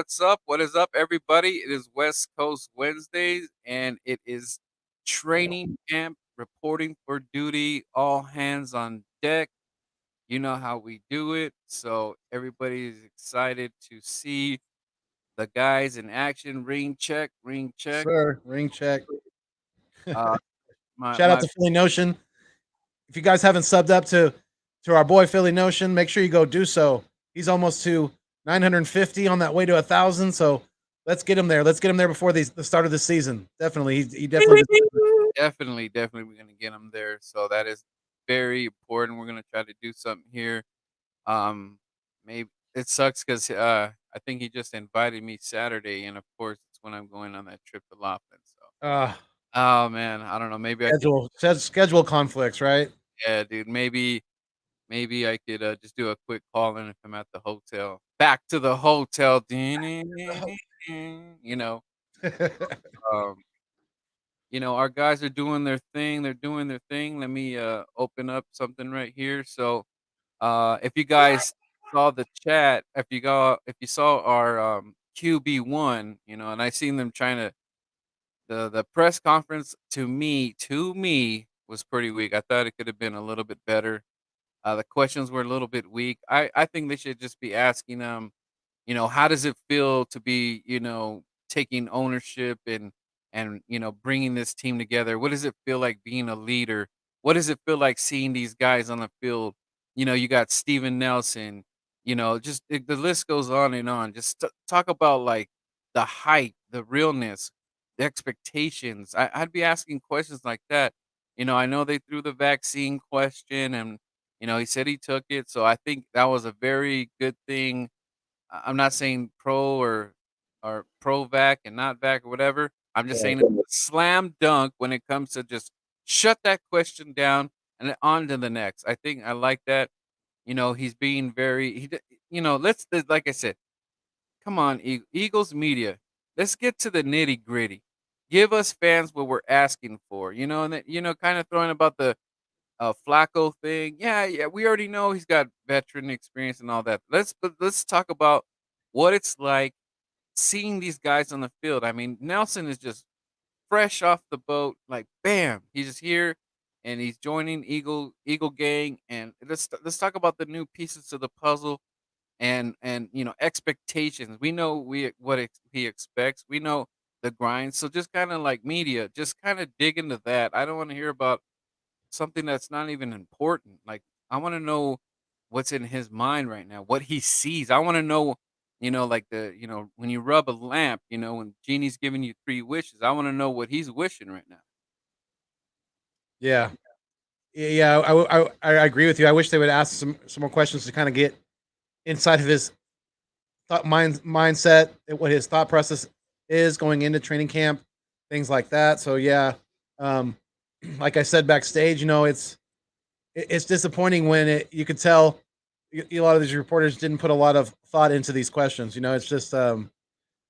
what's up? What is up, everybody? It is West Coast Wednesdays, and it is training camp reporting for duty. All hands on deck. You know how we do it. So everybody is excited to see the guys in action. Ring check, ring check. Sir, ring check. Uh, my Shout out my to Philly Notion. If you guys haven't subbed up to our boy Philly Notion, make sure you go do so. He's almost to 950 on that way to 1,000. So let's get him there. Let's get him there before the start of the season. Definitely, he definitely deserves it. definitely, we're gonna get them there. So that is very important. We're gonna try to do something here. Um, maybe it sucks because I think he just invited me Saturday, and of course, it's when I'm going on that trip to Laughlin. So, Uh, oh man, I don't know. Maybe I could, schedule conflicts, right? yeah, dude. Maybe I could just do a quick call in if I'm at the hotel. Back to the hotel, you know. Um, our guys are doing their thing. They're doing their thing. Let me open up something right here. So, if you guys saw the chat, if you saw our QB1, and I seen them trying to the press conference to me was pretty weak. I thought it could have been a little bit better. The questions were a little bit weak. I think they should just be asking them, how does it feel to be, taking ownership and bringing this team together? What does it feel like being a leader? What does it feel like seeing these guys on the field? You got Steven Nelson, just the list goes on and on. Just talk about like the hype, the realness, the expectations. I'd be asking questions like that. I know they threw the vaccine question and he said he took it. So I think that was a very good thing. I'm not saying pro or pro vac and not vac or whatever. I'm just saying it's a slam dunk when it comes to just shut that question down and then on to the next. I think I like that. He's being very like I said, come on, Eagles media. Let's get to the nitty gritty. Give us fans what we're asking for. And then, kind of throwing about the Flacco thing. Yeah, yeah, we already know he's got veteran experience and all that. Let's talk about what it's like seeing these guys on the field. I mean, Nelson is just fresh off the boat, like bam, he's just here and he's joining Eagle Gang. And let's talk about the new pieces to the puzzle and expectations. We know he expects. We know the grind. So just kind of like media, just kind of dig into that. I don't want to hear about something that's not even important. Like, I wanna know what's in his mind right now, what he sees. I wanna know, like when you rub a lamp, when Genie's giving you 3 wishes, I wanna know what he's wishing right now. Yeah, yeah. I agree with you. I wish they would ask some more questions to kind of get inside of his mindset, what his thought process is going into training camp, things like that. So yeah, um, like I said backstage, it's disappointing when you could tell a lot of these reporters didn't put a lot of thought into these questions. It's just I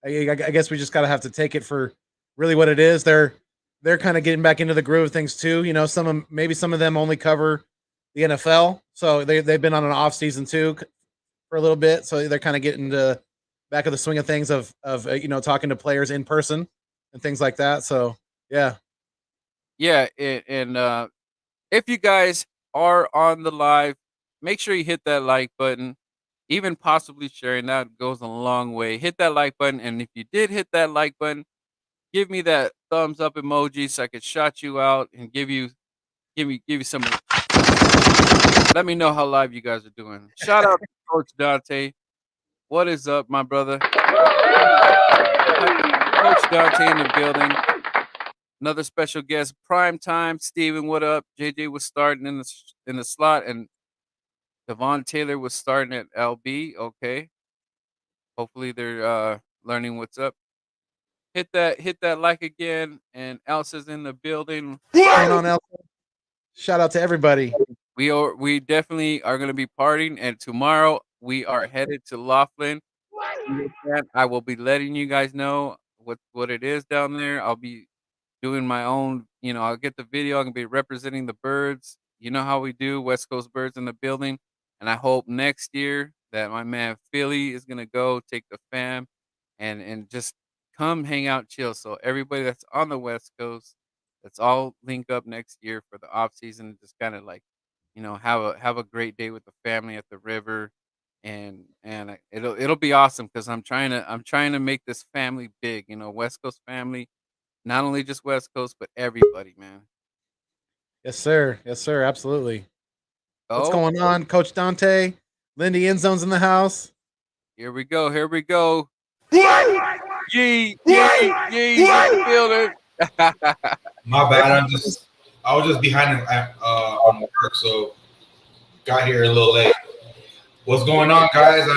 guess we just gotta have to take it for really what it is. They're kind of getting back into the groove of things too. Maybe some of them only cover the NFL, so they've been on an off season too for a little bit, so they're kind of getting to back of the swing of things of talking to players in person and things like that. So yeah, Yeah, and, if you guys are on the live, make sure you hit that like button, even possibly sharing, that goes a long way. Hit that like button, and if you did hit that like button, give me that thumbs up emoji so I could shout you out and give you some. Let me know how live you guys are doing. Shout out to Coach Dante. What is up, my brother? Coach Dante in the building. Another special guest, prime time. Steven, what up? JJ was starting in the slot, and Devon Taylor was starting at LB. Okay, hopefully they're learning what's up. Hit that like again, and Elsa's in the building. what's going on, Elsa? Shout out to everybody. We definitely are gonna be partying, and tomorrow we are headed to Laughlin. I will be letting you guys know what it is down there. I'll be doing my own, I'll get the video. I'm gonna be representing the birds. You know how we do, West Coast birds in the building. And I hope next year that my man Philly is gonna go take the fam. and just come hang out, chill. So everybody that's on the West Coast, let's all link up next year for the off season and just kind of like, have a great day with the family at the river, and it'll be awesome because I'm trying to make this family big. West Coast family, not only just West Coast, but everybody, man. Yes, sir. Yes, sir. Absolutely. What's Oh, going on, Coach Dante? Lindy Enzone's in the house. here we go. Here we go. Yee, yee, yee's in the building. My bad. I was just behind on work, so got here a little late. What's going on, guys?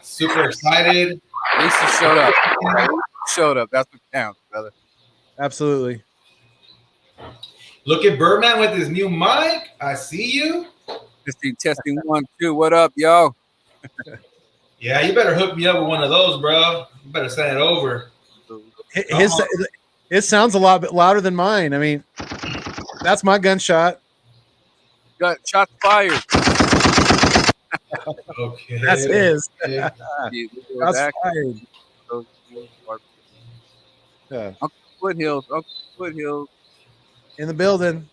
Super excited. At least you showed up. Right? Showed up. That's what counts, brother. Absolutely. Look at Birdman with his new mic. I see you. Testing 1, 2. What up, yo? Yeah, you better hook me up with one of those, bro. You better send it over. His sounds a lot bit louder than mine. I mean, that's my gunshot. Got shots fired. Okay. That's his. Okay. Shots fired. Yeah. Uncle Foothills. In the building.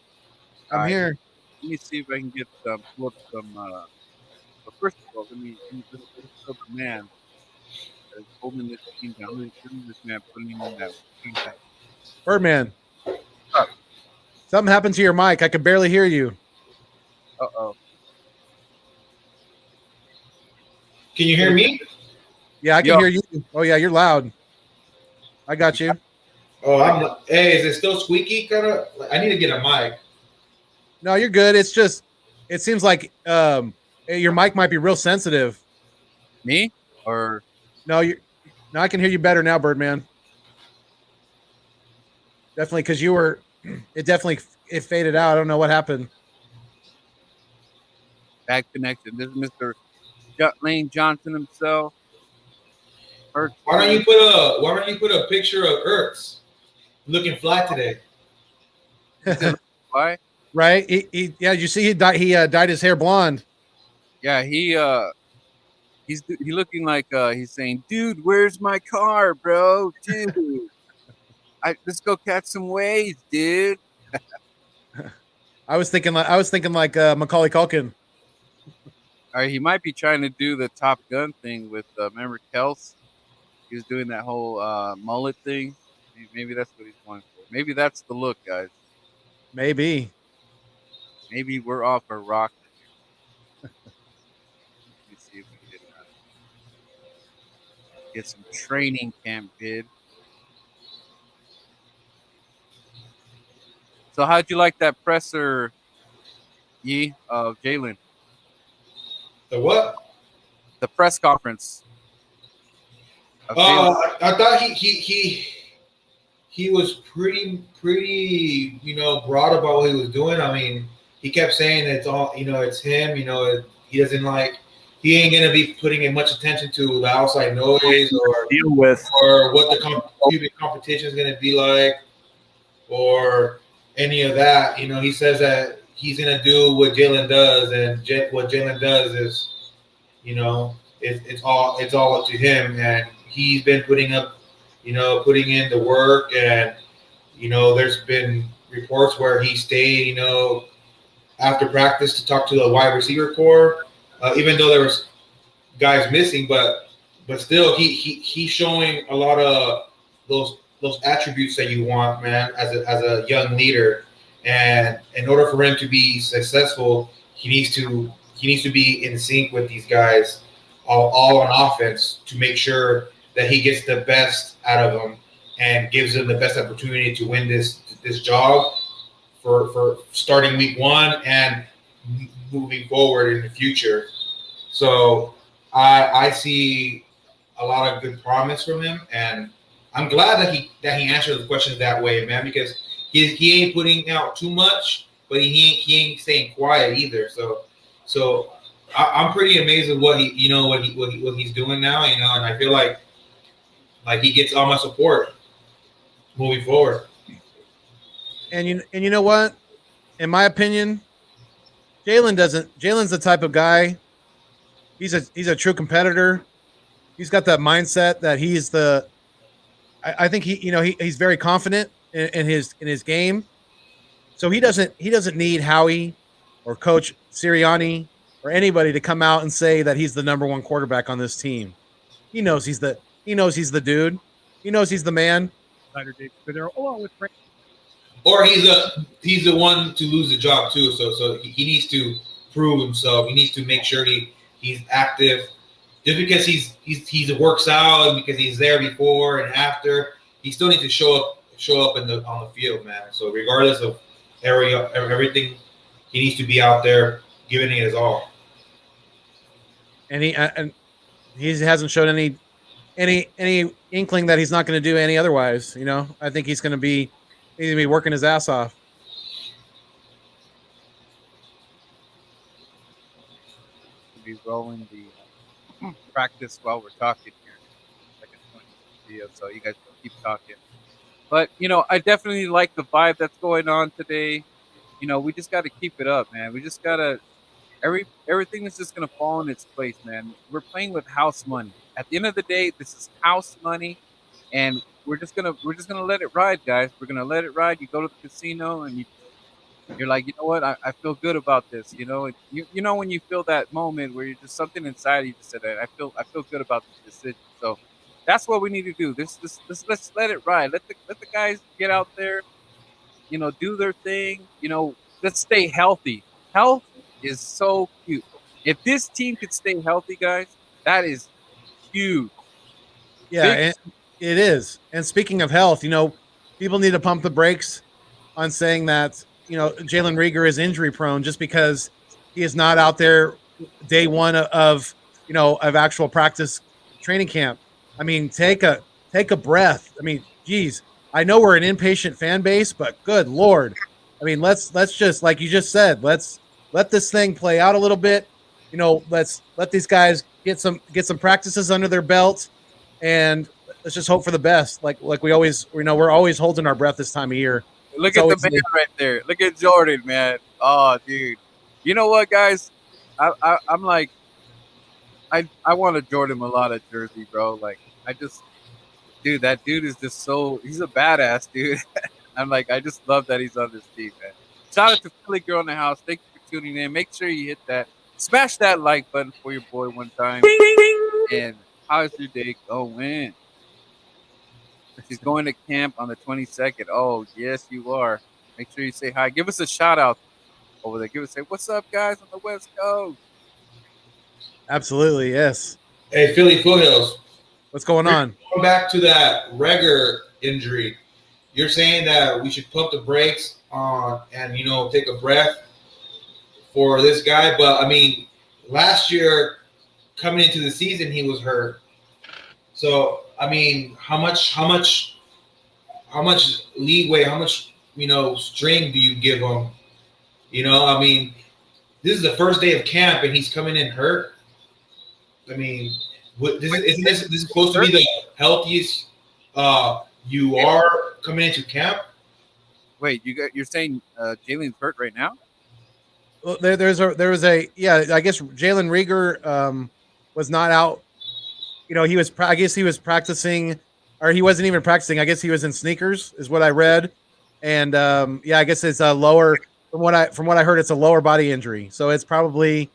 I'm All right. here. Let me see if I can get some. But first of all, let's show the man that's holding this team down. Look at this man putting him in that team down. Birdman. Huh. Something happened to your mic. I could barely hear you. Uh-oh. Can you hear me? Yeah, I can hear you. Oh, yeah, you're loud. I got you. Oh, hey, is it still squeaky? Kind of. I need to get a mic. No, you're good. It's just, it seems like your mic might be real sensitive. Me? Or No, I can hear you better now, Birdman. Definitely, because it faded out. I don't know what happened. bad connection. This is Mr. Lane Johnson himself. Why don't you put a picture of Ertz looking flat today? Why? Right? Yeah. You see, he dyed his hair blonde. Yeah, he's looking like he's saying, "Dude, where's my car, bro? Dude, let's go catch some waves, dude." I was thinking like Macaulay Culkin. All right, he might be trying to do the Top Gun thing with remember Kels? He was doing that whole mullet thing. Maybe that's what he's going for. Maybe that's the look, guys. Maybe We're off a rock. Let me see if we can get some training camp vid. So, how'd you like that presser, Yee, of Jalen? The what? The press conference. I thought he was pretty broad about what he was doing. I mean, he kept saying it's all it's him. He doesn't he ain't gonna be putting in much attention to the outside noise or deal with or what the competition is gonna be like or any of that. He says that he's gonna do what Jalen does, and what Jalen does is, it's all up to him, and he's been putting in the work, and there's been reports where he stayed, after practice to talk to the wide receiver core, even though there was guys missing, but still he's showing a lot of those attributes that you want, man, as a young leader. And in order for him to be successful, he needs to be in sync with these guys all on offense to make sure that he gets the best out of them and gives them the best opportunity to win this job for starting week 1 and moving forward in the future. So I see a lot of good promise from him, and I'm glad that he answered the questions that way, man, because he ain't putting out too much, but he ain't staying quiet either. So I'm pretty amazed at what he's doing now, and I feel like he gets all my support moving forward. And you know what? In my opinion, Jalen's the type of guy. He's a true competitor. He's got that mindset that he's the I think he's very confident in his game. So he doesn't need Howie or Coach Sirianni or anybody to come out and say that he's the number one quarterback on this team. He knows he's the dude. He knows he's the man. Or he's the one to lose the job too. So he needs to prove himself. He needs to make sure he's active. Just because he works out and because he's there before and after, he still needs to show up on the field, man. So regardless of everything, he needs to be out there giving it his all. And he hasn't shown any inkling that he's not going to do any otherwise. I think he's going to be working his ass off. To be rolling the practice while we're talking here, like a 20 video, so you guys keep talking. But I definitely like the vibe that's going on today. We just got to keep it up, man. We just gotta everything is just gonna fall in its place, man. We're playing with house money. At the end of the day, this is house money, and we're just gonna let it ride, guys. We're gonna let it ride. You go to the casino and you're like, you know what? I feel good about this. You know when you feel that moment where you're just something inside you just said, I feel good about this decision. So that's what we need to do. Let's let it ride. Let the guys get out there. Do their thing. Let's stay healthy. Health is so cute. If this team could stay healthy, guys, that is huge. Yeah, it is. And speaking of health, people need to pump the brakes on saying that Jalen Rieger is injury prone just because he is not out there day one of actual practice training camp. I mean, take a breath. I mean, geez, I know we're an impatient fan base, but good Lord. I mean, let's just, like you just said, let's let this thing play out a little bit. Let's let these guys get some practices under their belt, and let's just hope for the best. Like we always, we're always holding our breath this time of year. Look at the man right there. Look at Jordan, man. Oh, dude. You know what, guys? I'm like, I want a Jordan Mailata jersey, bro. Like, dude, that dude is just he's a badass, dude. I just love that he's on this team, man. Shout out to Philly Girl in the house. Thank you for tuning in. Make sure you hit that, smash that like button for your boy one time. And how's your day going? She's going to camp on the 22nd. Oh, yes, you are. Make sure you say hi. Give us a shout out over there. Say, what's up, guys, on the West Coast? Absolutely, yes. Hey, Philly Foothills. What's going on? Going back to that Reger injury, you're saying that we should pump the brakes on and take a breath for this guy. But I mean, last year coming into the season, he was hurt. So I mean, how much leeway, how much string do you give him? I mean, this is the first day of camp and he's coming in hurt. I mean, isn't this supposed to be the healthiest you are coming into camp? Wait, you're saying Jalen's hurt right now? Well, I guess Jalen Rieger was not out. I guess he was practicing, or he wasn't even practicing. I guess he was in sneakers, is what I read. And I guess it's a lower. From what I heard, it's a lower body injury. So it's probably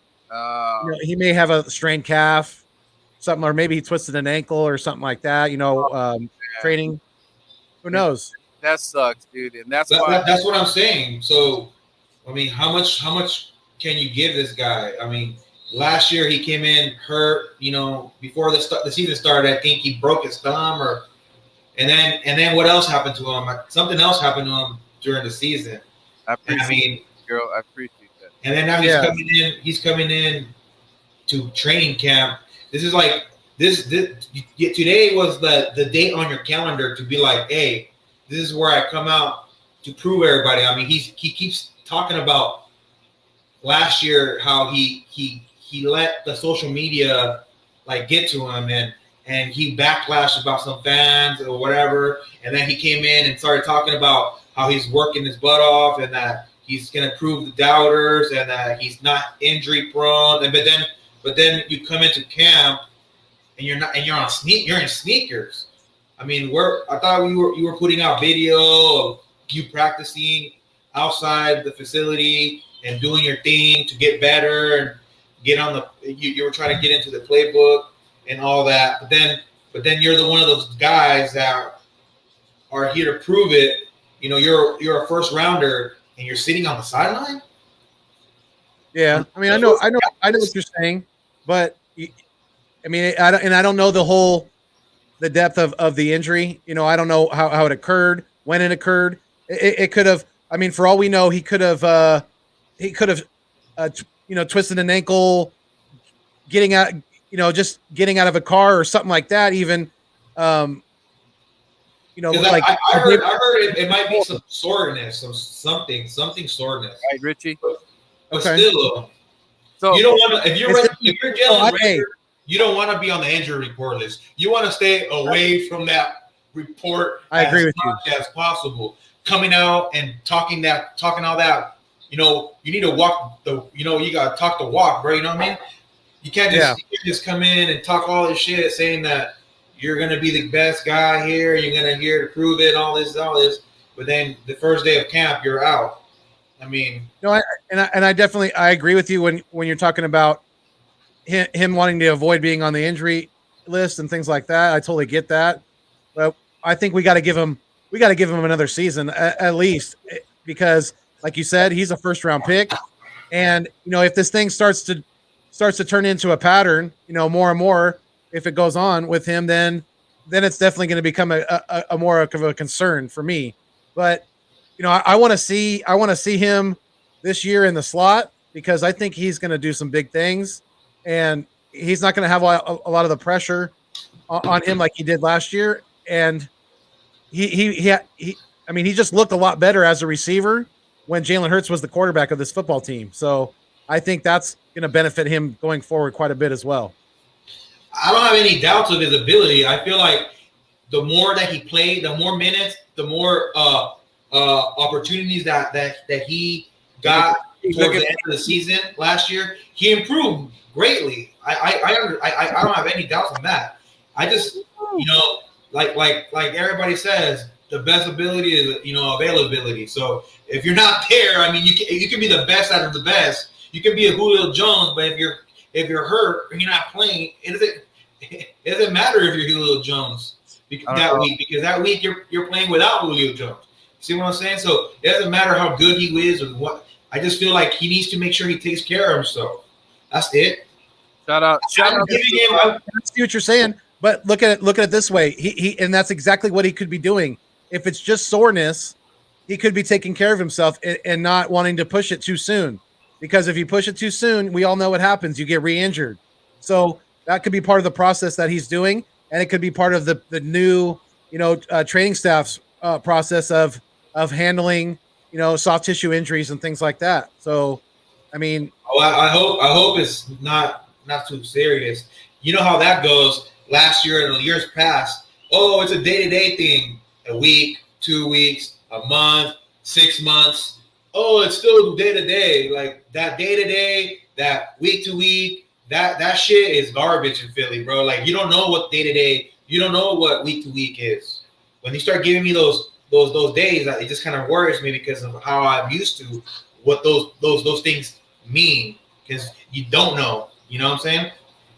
he may have a strained calf, something, or maybe he twisted an ankle or something like that. Training. Who knows? That sucks, dude. And that's what I'm saying. So, I mean, how much can you give this guy? I mean, last year he came in hurt. Before the season started, I think he broke his thumb, and then what else happened to him? Something else happened to him during the season. I appreciate that. And then now he's coming in to training camp. This is like this today was the date on your calendar to be like, hey, this is where I come out to prove everybody. I mean, he keeps talking about last year how he let the social media like get to him and he backlashed about some fans or whatever, and then he came in and started talking about how he's working his butt off and that he's gonna prove the doubters and that he's not injury prone. But then you come into camp and you're in sneakers. I mean, I thought you were putting out video of you practicing outside the facility and doing your thing to get better and get on the. You were trying to get into the playbook and all that, but then you're the one of those guys that are here to prove it. You know, you're a first rounder and you're sitting on the sideline. Yeah, I mean, I know what you're saying, but I mean, I don't know the depth of the injury. You know, I don't know how it occurred, when it occurred. It could have. I mean, for all we know, he could have twisted an ankle, getting out, just getting out of a car or something like that. Even, um, Because like I heard it might be some soreness, something soreness. Right, Richie? But Okay. still, So you don't want to. If you're Jalen hey. Rager, you don't want to be on the injury report list. You want to stay away from that report. I agree with much as possible. Coming out and talking all that. You know, you need to walk the. You know, you gotta talk the walk, bro. You know what I mean? You can't just come in and talk all this shit, saying that you're gonna be the best guy here. You're gonna here to prove it. All this. But then the first day of camp, you're out. I mean, no, I definitely I agree with you when you're talking about him wanting to avoid being on the injury list and things like that. I totally get that, but I think we got to give him another season at least, because, like you said, he's a first round pick, and if this thing starts to turn into a pattern, more and more, if it goes on with him, then it's definitely going to become a more of a concern for me. But I want to see him this year in the slot, because I think he's going to do some big things, and he's not going to have a lot of the pressure on him like he did last year. And he I mean, he just looked a lot better as a receiver when Jalen Hurts was the quarterback of this football team. So I think that's going to benefit him going forward quite a bit as well. I don't have any doubts of his ability. I feel like the more that he played, the more minutes, the more opportunities that he got towards the end of the season last year, he improved greatly. I don't have any doubts on that. I just, like everybody says, the best ability is availability. So if you're not there, I mean, you can be the best out of the best. You can be a Julio Jones, but if you're hurt and you're not playing, it doesn't matter if you're Julio Jones that week, because that week you're playing without Julio Jones. See what I'm saying? So it doesn't matter how good he is or what. I just feel like he needs to make sure he takes care of himself. That's it. Shout out. I see what you're saying, but look at it this way. He and that's exactly what he could be doing. If it's just soreness, he could be taking care of himself and not wanting to push it too soon. Because if you push it too soon, we all know what happens. You get re-injured. So that could be part of the process that he's doing, and it could be part of the new training staff's process of handling soft tissue injuries and things like that. So, I mean, I hope it's not too serious. You know how that goes. Last year and the years past, it's a day-to-day thing. A week, 2 weeks, a month, 6 months. It's still day-to-day. Like that day-to-day, that week-to-week, that shit is garbage in Philly, bro. Like you don't know what day-to-day, you don't know what week-to-week is. When you start giving me those days, it just kind of worries me because of how I'm used to what those things mean, because you don't know. You know what I'm saying?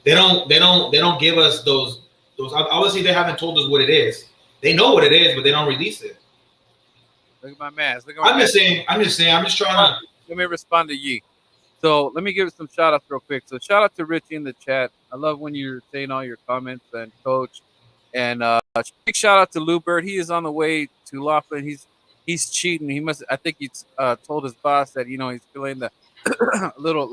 They don't give us those. Obviously, they haven't told us what it is. They know what it is, but they don't release it. Look at my mask. I'm just saying. I'm just trying to. Let me respond to Yi. So let me give some shout outs real quick. So shout out to Richie in the chat. I love when you're saying all your comments, and Coach. And big shout out to Lou Bird. He is on the way to Laughlin. He's cheating. He must. I think he's told his boss that he's feeling a little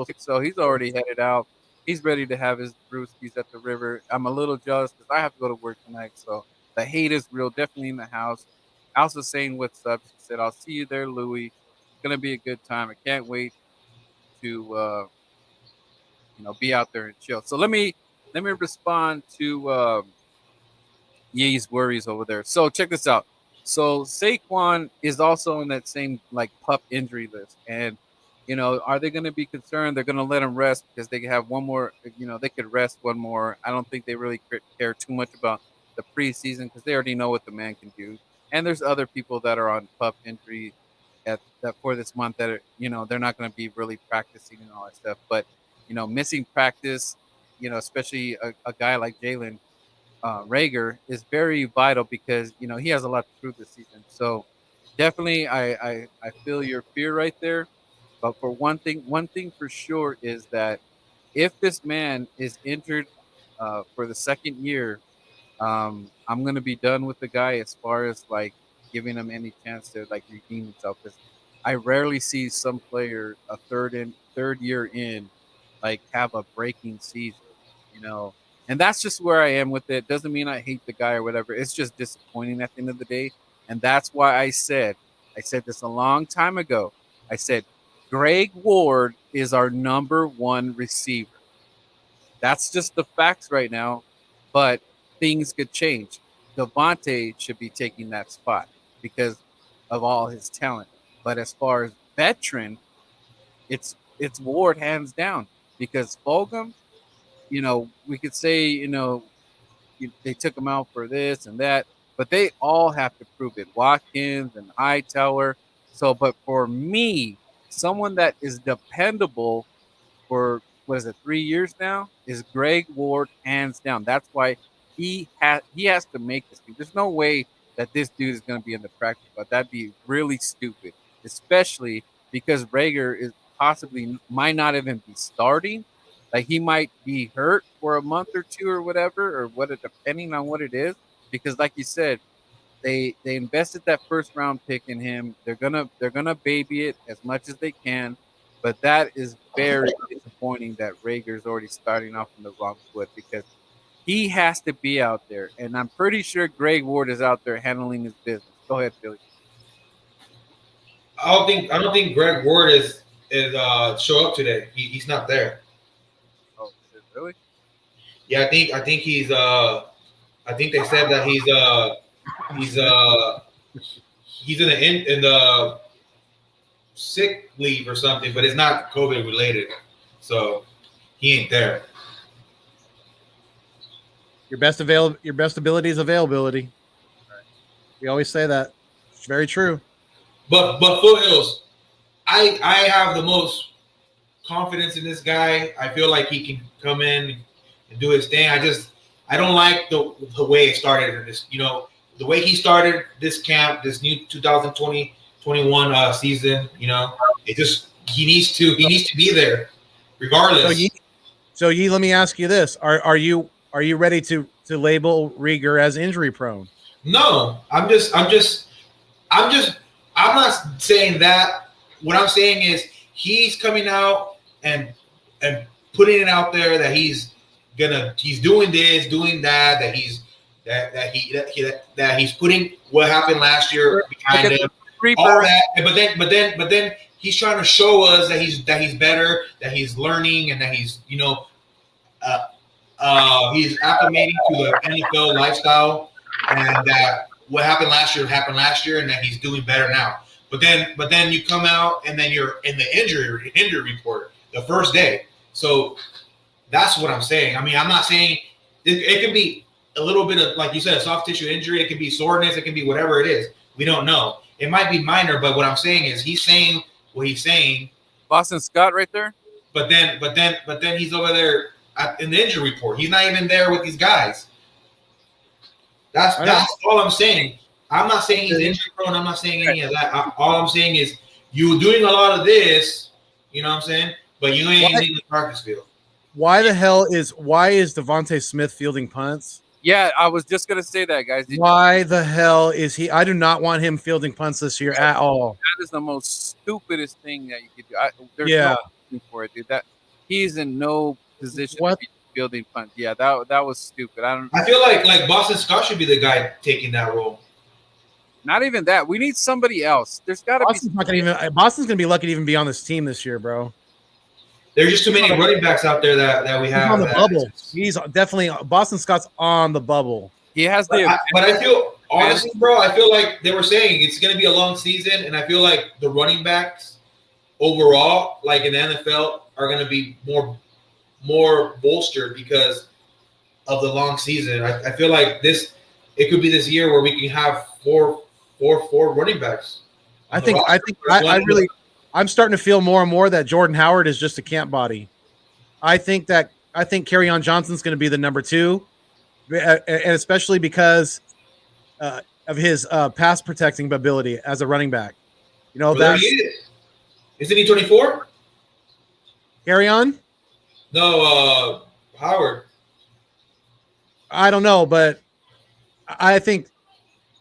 sick, so he's already headed out. He's ready to have his brewskis at the river. I'm a little jealous because I have to go to work tonight. So the hate is real, definitely in the house. Alsa's saying what's up. She said, "I'll see you there, Louie. It's gonna be a good time. I can't wait to be out there and chill." So let me respond to Ye's worries over there. So check this out. So Saquon is also in that same pup injury list, and are they going to be concerned? They're going to let him rest because they have one more. They could rest one more. I don't think they really care too much about the preseason because they already know what the man can do. And there's other people that are on pup injury at that for this month that are, they're not going to be really practicing and all that stuff. But missing practice, especially a guy like Jalen Rager is very vital because he has a lot to prove this season. So definitely, I feel your fear right there. But for one thing for sure is that if this man is injured for the second year, I'm gonna be done with the guy as far as like giving him any chance to like redeem himself because I rarely see some player a third year in like have a breaking season, you know. And that's just where I am with it. Doesn't mean I hate the guy or whatever. It's just disappointing at the end of the day. And that's why I said this a long time ago. I said Greg Ward is our number one receiver. That's just the facts right now, but things could change. Devontae should be taking that spot because of all his talent. But as far as veteran, it's Ward hands down because Fulgham, we could say, they took him out for this and that, but they all have to prove it. Watkins and Hightower. So, but for me, someone that is dependable for what is it, 3 years now, is Greg Ward hands down. That's why he has to make this team. There's no way that this dude is going to be in the practice, but that'd be really stupid, especially because Rager is possibly might not even be starting. Like he might be hurt for a month or two or whatever, or what, depending on what it is. Because, like you said, they invested that first round pick in him. They're gonna baby it as much as they can, but that is very disappointing that Rager's already starting off on the wrong foot because he has to be out there, and I'm pretty sure Greg Ward is out there handling his business. Go ahead, Philly. I don't think Greg Ward is show up today. He's not there. Oh, shit, really? Yeah, I think I think they said that he's in the sick leave or something, but it's not COVID related, so he ain't there. Your best ability is availability. We always say that. It's very true. But Foothills, I have the most confidence in this guy. I feel like he can come in and do his thing. I don't like the way it started. The way he started this camp, this new 2020-21 season. It just he needs to be there, regardless. So let me ask you this: Are you ready to label Rieger as injury prone? No, I'm not saying that. What I'm saying is he's coming out and putting it out there that he's doing this, doing that, that he's putting what happened last year behind him. All that, but then he's trying to show us that he's better, that he's learning, and that he's he's acclimating to the NFL lifestyle, and that what happened last year, and that he's doing better now. But then you come out, and then you're in the injury report the first day. So that's what I'm saying. I mean, I'm not saying it can be a little bit of, like you said, a soft tissue injury. It can be soreness. It can be whatever it is. We don't know. It might be minor, but what I'm saying is he's saying what he's saying. Boston Scott right there. But then he's over there in the injury report. He's not even there with these guys. That's all I'm saying. I'm not saying he's injury prone. I'm not saying any of that. All I'm saying is you're doing a lot of this. You know what I'm saying? But you ain't in the practice field. Why is Devontae Smith fielding punts? Yeah, I was just gonna say that, guys. Why the hell is he? I do not want him fielding punts this year at all. That is the most stupidest thing that you could do. There's Yeah. no reason for it, dude. That he's in no position to be fielding punts. Yeah, that was stupid. I feel like Boston Scott should be the guy taking that role. Not even that. We need somebody else. There's got to be. Boston's gonna be lucky to even be on this team this year, bro. There's just too many running backs out there that we have. He's on the bubble. He's definitely Boston Scott's on the bubble. He has but I feel honestly, bro. I feel like they were saying it's going to be a long season, and I feel like the running backs overall, like in the NFL, are going to be more bolstered because of the long season. I feel like this it could be this year where we can have four running backs. I really, I'm starting to feel more and more that Jordan Howard is just a camp body. I think Kerryon Johnson's going to be the number 2, and especially because of his pass protecting ability as a running back. You know, there he is. Isn't he 24? Kerryon? No, Howard. I don't know, but I think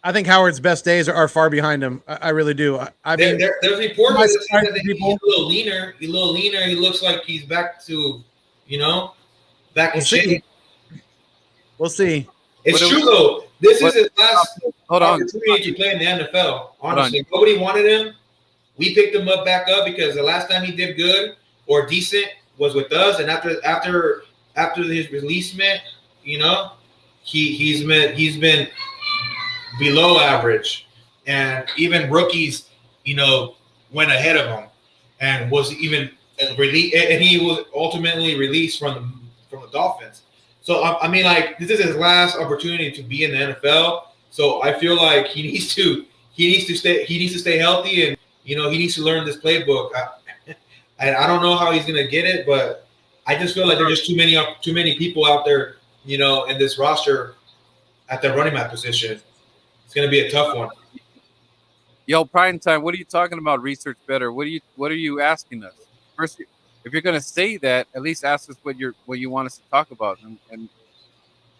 Howard's best days are far behind him. I really do. There's reports that he's a little leaner. He's a little leaner. He looks like he's back to, back in shape. We'll see. It's true though. This is his last opportunity to play in the NFL. Honestly, nobody wanted him. We picked him back up because the last time he did good or decent was with us, and after his releasement, he's been below average, and even rookies, went ahead of him, and was even released, and he was ultimately released from the Dolphins. So I mean, like, this is his last opportunity to be in the NFL. So I feel like he needs to stay healthy, and he needs to learn this playbook. I don't know how he's gonna get it, but I just feel like there's just too many people out there, in this roster at the running back position. It's gonna be a tough one. Yo, Prime Time, what are you talking about? Research better. What are you asking us? First, if you're gonna say that, at least ask us what you want us to talk about, and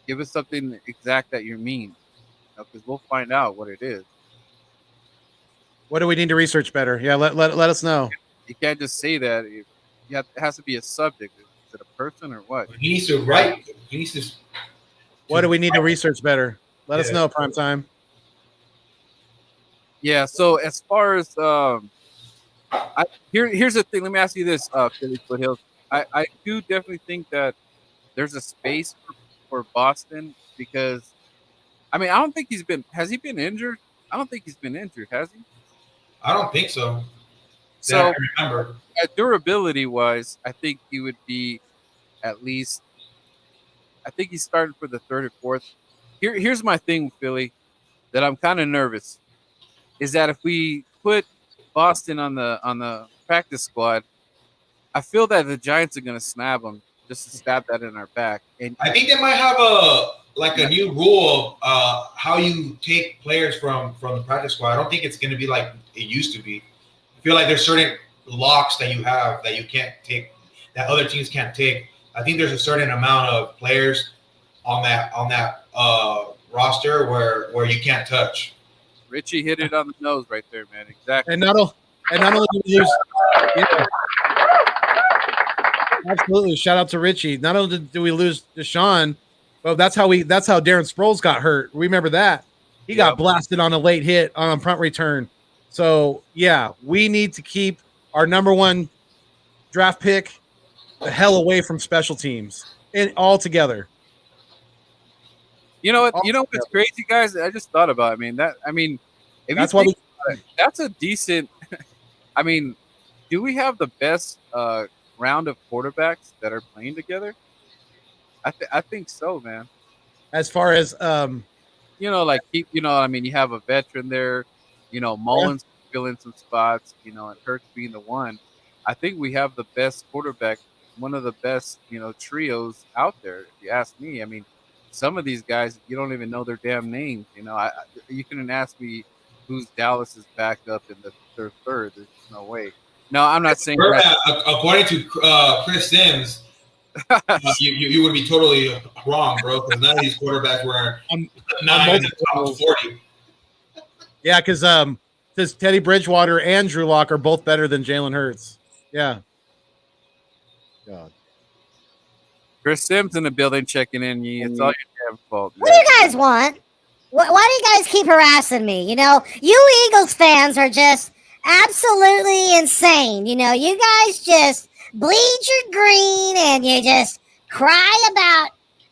give us something exact that you mean, because we'll find out what it is. What do we need to research better? Yeah, let us know. You can't just say that. It has to be a subject. Is it a person or what? He needs to write. He needs to. What do we need to research better? Let us know, Prime Time. Yeah. So as far as here's the thing. Let me ask you this, Philly Foothills. I do definitely think that there's a space for Boston, because, I mean, I don't think has he been injured? I don't think he's been injured, has he? I don't think so. So I remember. Durability wise, I think he would be at least. I think he started for the 3rd or 4th. Here's my thing, Philly, that I'm kind of nervous, is that if we put Boston on the practice squad, I feel that the Giants are going to snap him just to stab that in our back. And I think they might have a new rule of how you take players from the practice squad. I don't think it's going to be like it used to be. I feel like there's certain locks that you have that you can't take, that other teams can't take. I think there's a certain amount of players on that roster where you can't touch. Richie hit it on the nose right there, man. Exactly. And not only do we lose, absolutely. Shout out to Richie. Not only do we lose Deshaun, but that's how Darren Sproles got hurt. Remember that? He got blasted on a late hit on a punt return. So yeah, we need to keep our number 1 draft pick the hell away from special teams and all together. You know what? You know what's crazy, guys? I just thought about it. That's why that's a decent. I mean, do we have the best round of quarterbacks that are playing together? I think so, man. As far as you have a veteran there. Mullins filling some spots. And Hurts being the one. I think we have the best quarterback, one of the best trios out there. If you ask me, I mean, some of these guys you don't even know their damn names. You couldn't ask me who's Dallas's backup in the third. There's no way. No, I'm not saying that. According to Chris Sims, you would be totally wrong, bro, because none of these quarterbacks were not in the top 40. Yeah, because Teddy Bridgewater and Drew Lock are both better than Jalen Hurts. Yeah. God. Chris Sims in the building checking in. It's all your damn fault. Man. What do you guys want? Why do you guys keep harassing me? You Eagles fans are just absolutely insane. You guys just bleed your green and you just cry about,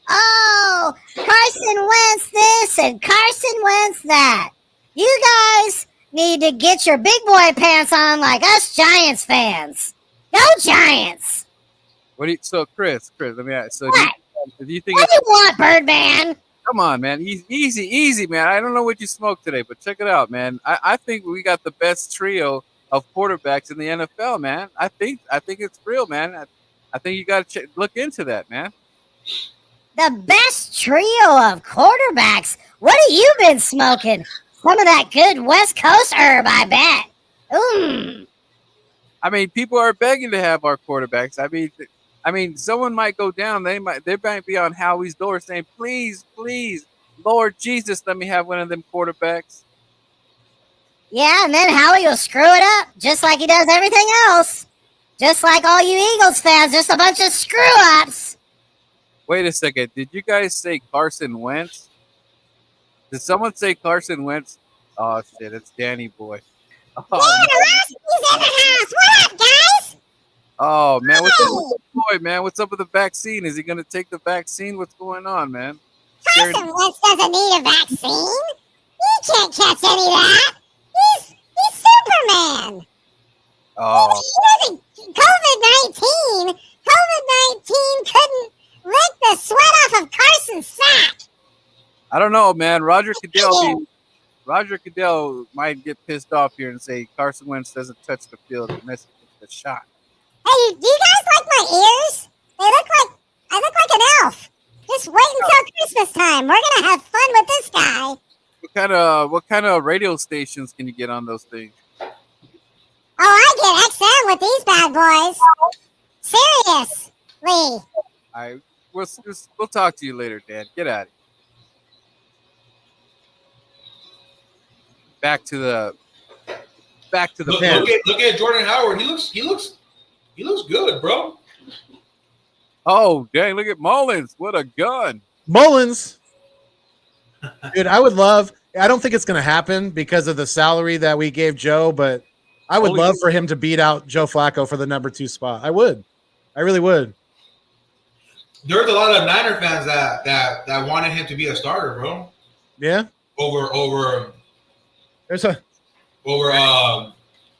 oh, Carson Wentz this and Carson Wentz that. You guys need to get your big boy pants on like us Giants fans. Go Giants! So Chris, let me ask. So what? do you think? What do you want, Birdman? Come on, man. Easy, man. I don't know what you smoked today, but check it out, man. I think we got the best trio of quarterbacks in the NFL, man. I think it's real, man. I think you got to look into that, man. The best trio of quarterbacks. What have you been smoking? Some of that good West Coast herb, I bet. I mean, people are begging to have our quarterbacks. I mean, someone might go down. They might be on Howie's door saying, "Please, please, Lord Jesus, let me have one of them quarterbacks." Yeah, and then Howie will screw it up just like he does everything else. Just like all you Eagles fans, just a bunch of screw ups. Wait a second. Did you guys say Carson Wentz? Did someone say Carson Wentz? Oh shit, it's Danny Boy. Oh, Rusty's in the house. What up, guys? oh man, what's up with the boy, man? What's up with the vaccine? Is he gonna take the vaccine? What's going on, man? Scaring- Carson Wentz doesn't need a vaccine. He can't catch any of that. He's Superman. Oh, COVID-19 couldn't lick the sweat off of Carson's sack. I don't know, man. Roger Goodell might get pissed off here and say Carson Wentz doesn't touch the field unless he gets the shot. Hey, do you guys like my ears? I look like an elf. Just wait until Christmas time. We're gonna have fun with this guy. What kind of radio stations can you get on those things? Oh, I get XM with these bad boys. Seriously. We'll talk to you later, Dan. Get out of here. Back to the Look at Jordan Howard. He looks good, bro. Oh, dang, look at Mullins. What a gun. Mullins, dude, I don't think it's going to happen because of the salary that we gave Joe, but I would love for him to beat out Joe Flacco for the number 2 spot. I would. I really would. There's a lot of Niner fans that wanted him to be a starter, bro. Yeah. Over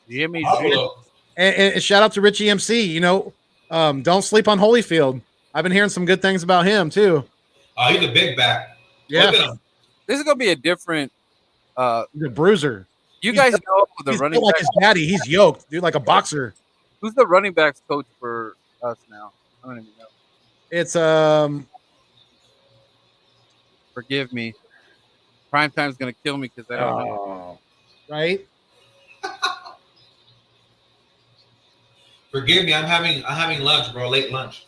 Jimmy Buffalo. And shout out to Richie MC. You know, don't sleep on Holyfield. I've been hearing some good things about him too. He's a big back. Yeah. Look at him. This is gonna be a different. He's a bruiser. You guys know the He's running like back. his daddy. He's yoked, dude, like a boxer. Who's the running backs coach for us now? I don't even know. It's Forgive me. Prime time's gonna kill me because I don't know. Right. Forgive me. I'm having lunch, bro. Late lunch.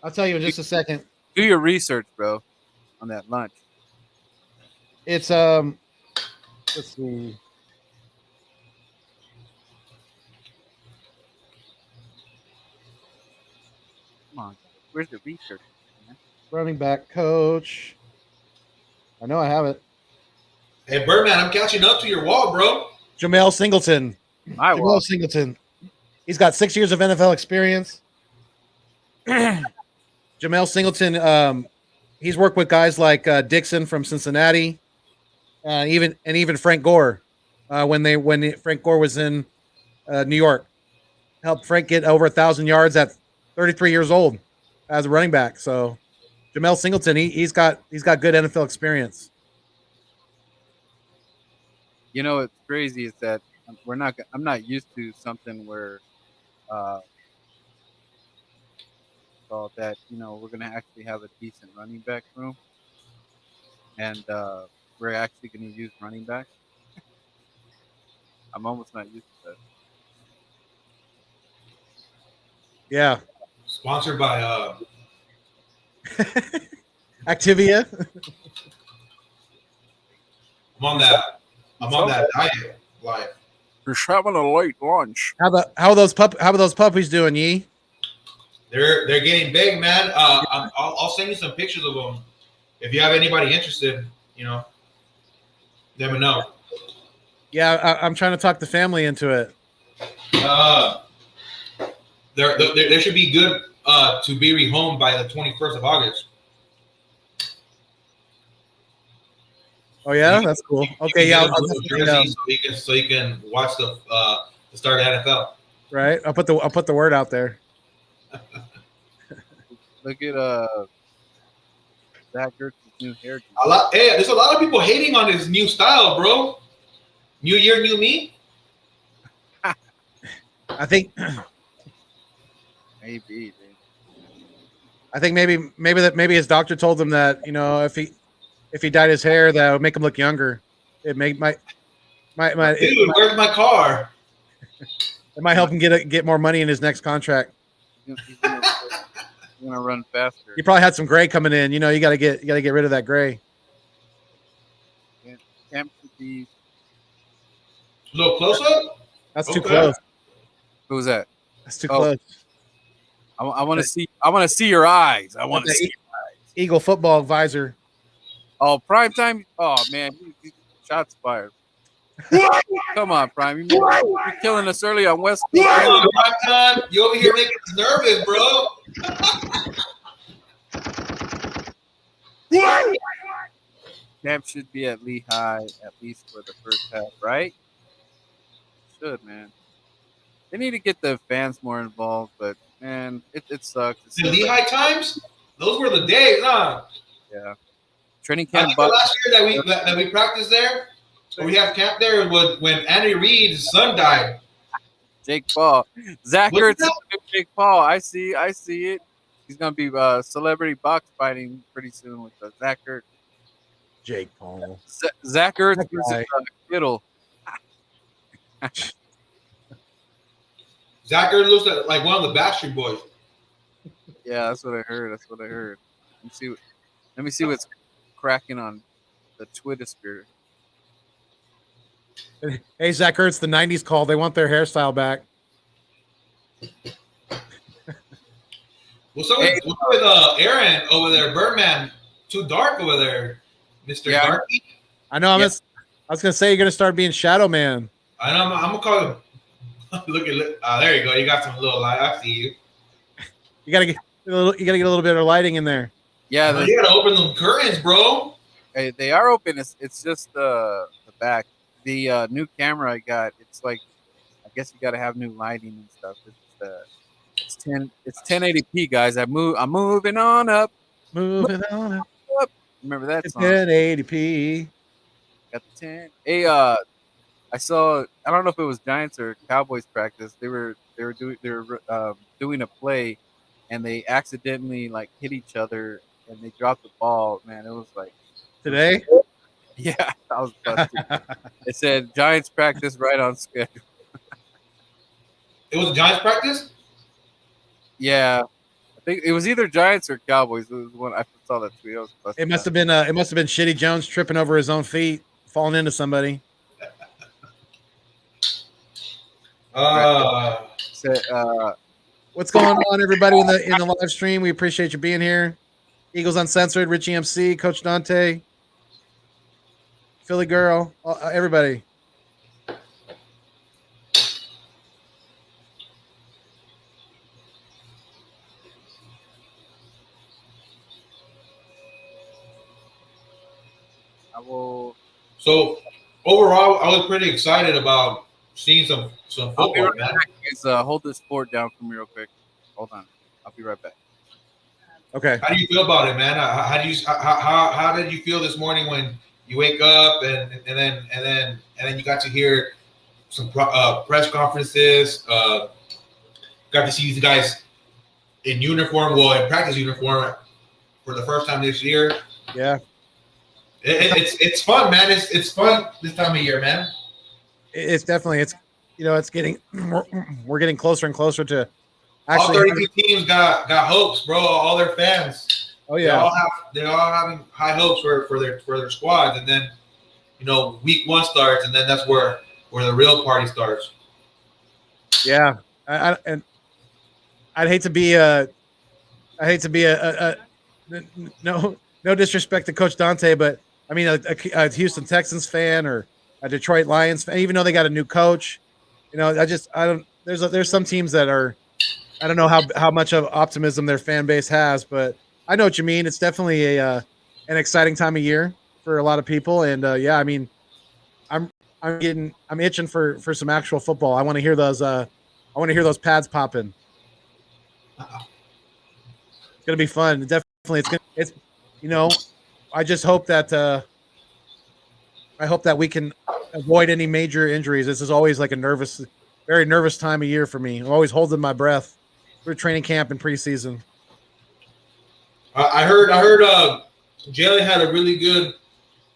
I'll tell you in just a second. Do your research, bro, on that lunch. It's let's see. Come on, where's the research? Man? Running back coach. I know I have it. Hey, Birdman, I'm catching up to your wall, bro. Jamel Singleton. My Jamel wall. Singleton. He's got 6 years of NFL experience. Jamel Singleton, he's worked with guys like Dixon from Cincinnati, even Frank Gore, when Frank Gore was in New York, helped Frank get over 1,000 yards at 33 years old as a running back. So Jamel Singleton, he's got good NFL experience. You know what's crazy is that I'm not used to something where called that, we're gonna actually have a decent running back room, and we're actually gonna use running back. I'm almost not used to that. Yeah. Sponsored by Activia. I'm on that diet. Like, Just having a late lunch. How are those puppies doing, Yee? they're getting big, man. I'll send you some pictures of them if you have anybody interested. Let me know. Yeah, I'm trying to talk the family into it. There should be good to be rehomed by the 21st of August. Oh yeah, that's cool. Okay, yeah, so you can watch the start of the NFL. Right, I'll put the word out there. Look at Zach Ertz's new hairdo. There's a lot of people hating on his new style, bro. New year, new me. I think Maybe, dude. maybe his doctor told him that if he dyed his hair that would make him look younger. It Dude, where's my car? It might help him get more money in his next contract. He's gonna run faster. He probably had some gray coming in. You got to get rid of that gray. Camp should be. A little close up. That's too close. Who's that? That's too close. I want to see. I want to see your eyes. I want to see Eagle football visor. Oh, prime time. Oh man, shots fired. Come on, Prime. You're killing us early on West Coast. Prime time. You over here making us nervous, bro. Camp should be at Lehigh at least for the first half, right? Should, man. They need to get the fans more involved, but man, it sucks. The Lehigh times, those were the days, huh? Yeah. Training I camp. think the last year that we practiced there, or we have camp there, was when Andy Reid's son died. Jake Paul, Zach Ertz, Jake Paul. I see it. He's gonna be celebrity box fighting pretty soon with Zach Ertz. Jake Paul. Zach Ertz versus Kittle. Zach Ertz looks like one of the Backstreet Boys. Yeah, that's what I heard. Let me see what's cracking on the Twitter sphere. Hey, Zach Ertz, the 90s call. They want their hairstyle back. What's up with Aaron over there? Birdman, too dark over there, Mr. Yeah. Darky. I know. I was going to say you're going to start being Shadow Man. I know. I'm going to call him. Look. There you go. You got some little light. I see you. You got to get a little bit of lighting in there. Yeah. You got to open them curtains, bro. Hey, they are open. It's just the back. The new camera I got. It's like, I guess you got to have new lighting and stuff. It's 1080p, guys. I'm moving on up. Moving on up. Remember that song? 1080p. Got the 10. Hey, I saw. I don't know if it was Giants or Cowboys practice. They were doing a play, and they accidentally like hit each other, and they dropped the ball. Man, it was like Today? Yeah, I was busted. It said Giants practice right on schedule. It was a Giants practice? Yeah. I think it was either Giants or Cowboys. It was one I saw that tweet. I was busted. It must have been Shitty Jones tripping over his own feet, falling into somebody. What's going on, everybody in the live stream? We appreciate you being here. Eagles Uncensored, Richie MC, Coach Dante, Philly Girl, everybody. So overall, I was pretty excited about seeing some football, man. Hold this board down for me real quick. Hold on, I'll be right back. Okay. How do you feel about it, man? How did you feel this morning when you wake up and then you got to hear some press conferences? Got to see these guys in uniform, in practice uniform for the first time this year. Yeah. It's fun, man. It's fun this time of year, man. It's definitely it's getting we're getting closer and closer to actually all 32 teams got hopes, bro. All their fans. Oh yeah. They're all having high hopes for their squads, and then week 1 starts, and then that's where the real party starts. Yeah, and I'd hate to be a no disrespect to Coach Dante, but I mean a Houston Texans fan or a Detroit Lions fan, even though they got a new coach, there's some teams that are, I don't know how much of optimism their fan base has, but I know what you mean. It's definitely an exciting time of year for a lot of people, and I mean, I'm itching for some actual football. I want to hear those pads popping. It's gonna be fun. Definitely, you know, I just hope that we can avoid any major injuries. This is always like very nervous time of year for me. I'm always holding my breath through training camp and preseason. I heard Jalen had a really good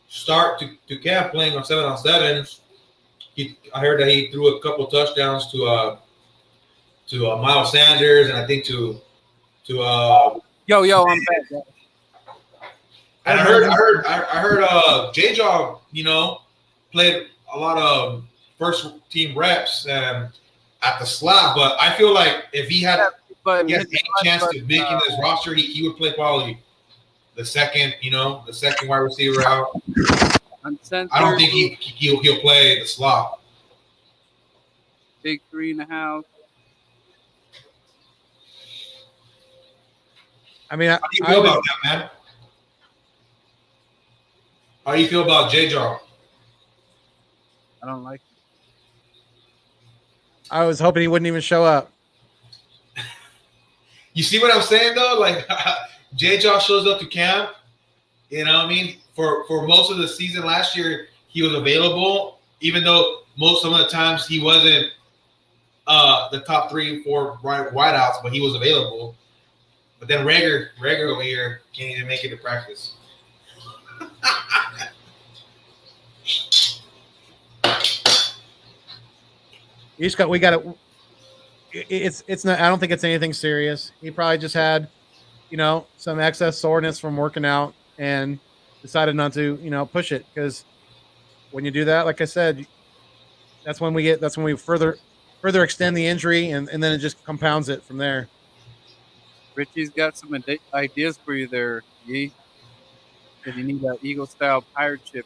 start to camp playing on 7-on-7s. I heard that he threw a couple touchdowns to Miles Sanders, and I think to Yo, I'm back. and I heard J Jaw, played a lot of first team reps at the slot, but I feel like if he had But any chance to making this roster, he would play probably the second wide receiver out. I don't think he'll play the slot. Big 3.5. I mean, How do you feel about that, man? How do you feel about J Jaw? I don't like it. I was hoping he wouldn't even show up. You see what I'm saying though? Like J Jaw shows up to camp. You know what I mean? For most of the season last year, he was available, even though some of the times he wasn't the top 3 or 4 wideouts, but he was available. But then Rager over here can't even make it to practice. We got it. It's not. I don't think it's anything serious. He probably just had, some excess soreness from working out and decided not to, push it, because when you do that, like I said, that's when we further extend the injury, and then it just compounds it from there. Richie's got some ideas for you there, Yee. If you need that Eagle style pirate ship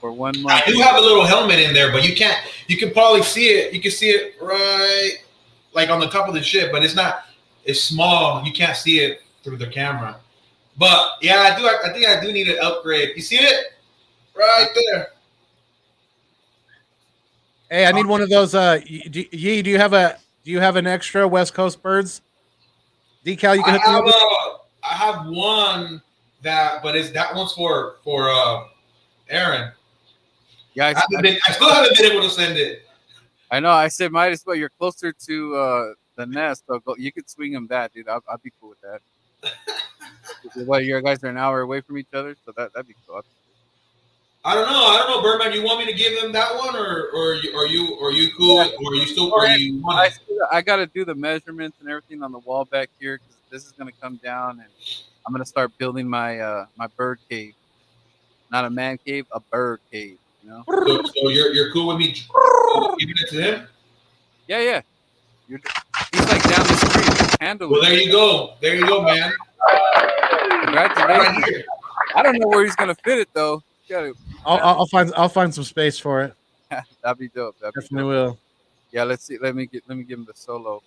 for 1 month. I do have a little helmet in there, but you can probably see it. You can see it right like on the top of the ship, but it's small. You can't see it through the camera. But yeah, I think I do need an upgrade. You see it? Right there. Hey, I need one of those. Yee, do you have an extra West Coast Birds decal you can hook me up with? I have one but that one's for Aaron. Yeah, I still haven't been able to send it. I know. I said might as well. You're closer to the nest, so you could swing him that, dude. I'll be cool with that. What, you guys are an hour away from each other, so that'd be cool. I don't know, Birdman. You want me to give them that one, or are you cool? Yeah. Or are you still? Or you want it? I got to do the measurements and everything on the wall back here, because this is gonna come down, and I'm gonna start building my my bird cave. Not a man cave, a bird cave. So you're cool with me giving it to him? Yeah. He's like down the street. Handle Well, it. there you go, man. Congratulations. Right I don't know where he's gonna fit it though. I'll find some space for it. That'd be dope. Definitely will. Yeah, let's see. Let me give him the solo.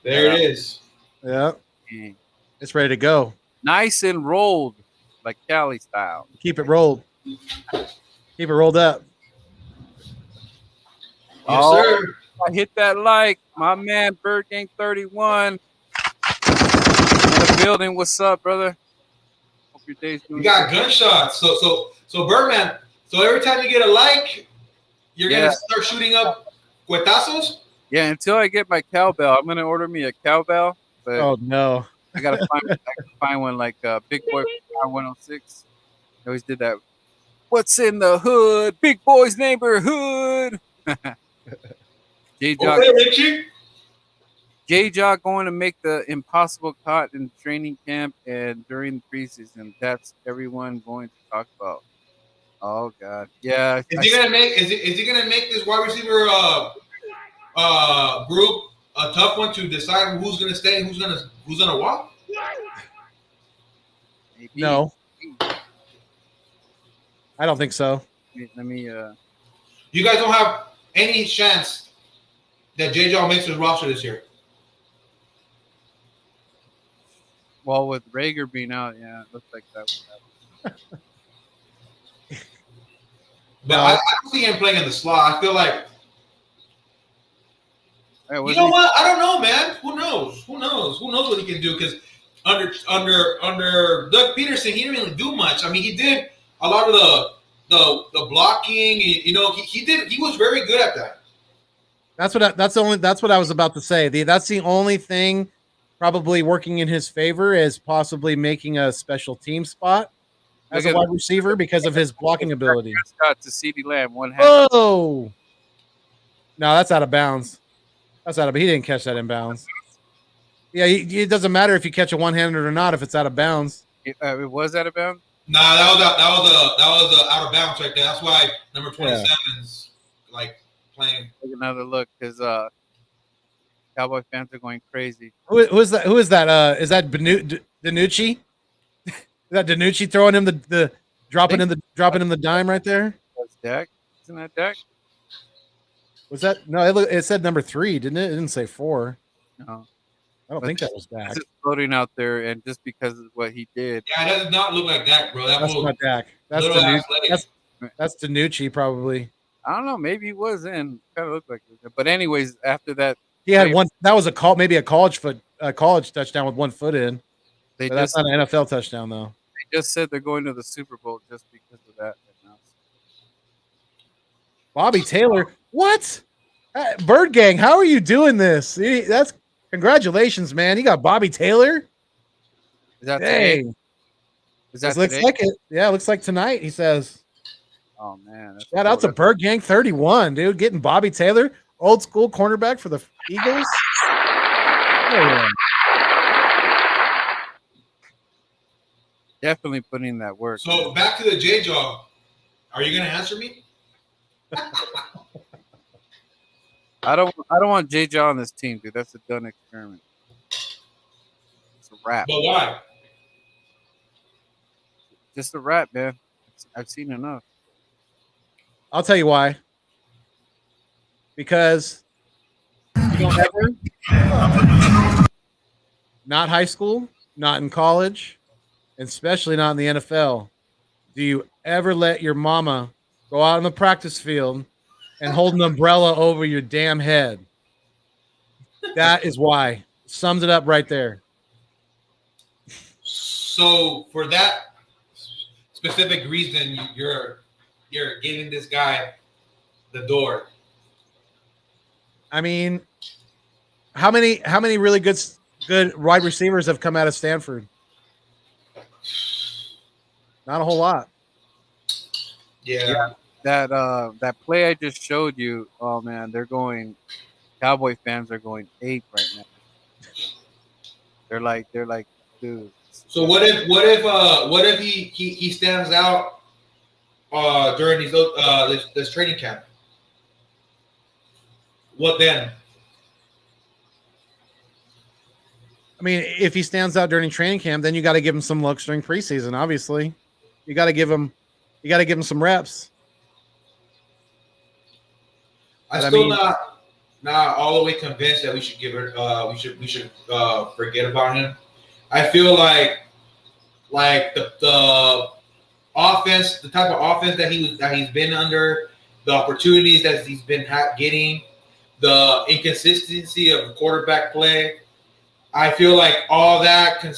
there it is. Yeah, Dang. it's ready to go. Nice and rolled, like Cali style. Keep it rolled. Keep it rolled up. Yes, sir. I hit that like my man Bird Gang 31 in the building. What's up, brother? Hope your day's doing You got good. gunshots. So Birdman. So every time you get a like, you're gonna start shooting up cuetazos. Yeah, until I get my cowbell, I'm gonna order me a cowbell. But Oh no! I gotta find one like Big Boy 106. He always did that. What's in the hood? Big Boy's neighborhood. Richie. J-Jaw going to make the impossible cut in training camp and during the preseason. That's everyone going to talk about. Oh God, yeah. Is he gonna make this wide receiver group a tough one to decide who's gonna stay and who's gonna walk? Maybe. No, I don't think so. Let me. You guys don't have any chance that J-Jaw makes his roster this year. Well, with Rager being out, yeah, it looks like that would happen. But I don't see him playing in the slot. I feel like Hey, You was know he? what? I don't know, man. Who knows? Who knows? Who knows what he can do? Because under Doug Peterson, he didn't really do much. I mean, he did a lot of the blocking. You know, he did. He was very good at that. That's what I was about to say. That's the only thing probably working in his favor is possibly making a special team spot as Look a at wide receiver because of his blocking ability. Prescott to CeeDee Lamb, one hand. Oh no, that's out of bounds. That's out of. He didn't catch that in bounds. Yeah, it doesn't matter if you catch a one-handed or not if it's out of bounds. It was out of bounds. Nah, that was out of bounds right there. That's why number 27's like playing. Take another look because Cowboy fans are going crazy. Who is that? Who is that? Is that Danucci? Is that Danucci throwing him the dropping him the dime right there? That's Dak. Isn't that Dak? Was that no? It said number 3, didn't it? It didn't say 4. No. I don't think that was Dak. It's just floating out there, and just because of what he did. Yeah, it does not look like Dak, bro. That's not Dak. That's Danucci probably. I don't know. Maybe he was in. Kind of looked like it. But anyways, after that, he had one. That was maybe a college touchdown with 1 foot in. That's not an NFL touchdown though. They just said they're going to the Super Bowl just because of that. Bobby Taylor, what? Bird Gang, how are you doing this? That's congratulations, man. You got Bobby Taylor. Is that today? Is that looks today? like it? Yeah, it looks like tonight. He says. Oh man! Shout out to Bird Gang 31, dude. Getting Bobby Taylor, old school cornerback for the Eagles. Oh, yeah. Definitely putting that work. So back to the J Jaw. Are you gonna answer me? I don't want J Jaw on this team, dude. That's a done experiment. It's a wrap. But why? Just a wrap, man. I've seen enough. I'll tell you why. Because you don't ever, not high school, not in college, and especially not in the NFL, do you ever let your mama go out on the practice field and hold an umbrella over your damn head. That is why. Sums it up right there. So for that specific reason, you're giving this guy the door. I mean, how many really good wide receivers have come out of Stanford? Not a whole lot. Yeah. That play I just showed you, oh man, Cowboy fans are going ape right now. They're like, dude. So what if he stands out during this training camp? What then? I mean, if he stands out during training camp, then you got to give him some looks during preseason. Obviously, you got to give him some reps. I'm still not all the way convinced that we should give it. We should forget about him. I feel like the offense, the type of offense that he's been under, the opportunities that he's been getting, the inconsistency of quarterback play. I feel like all that it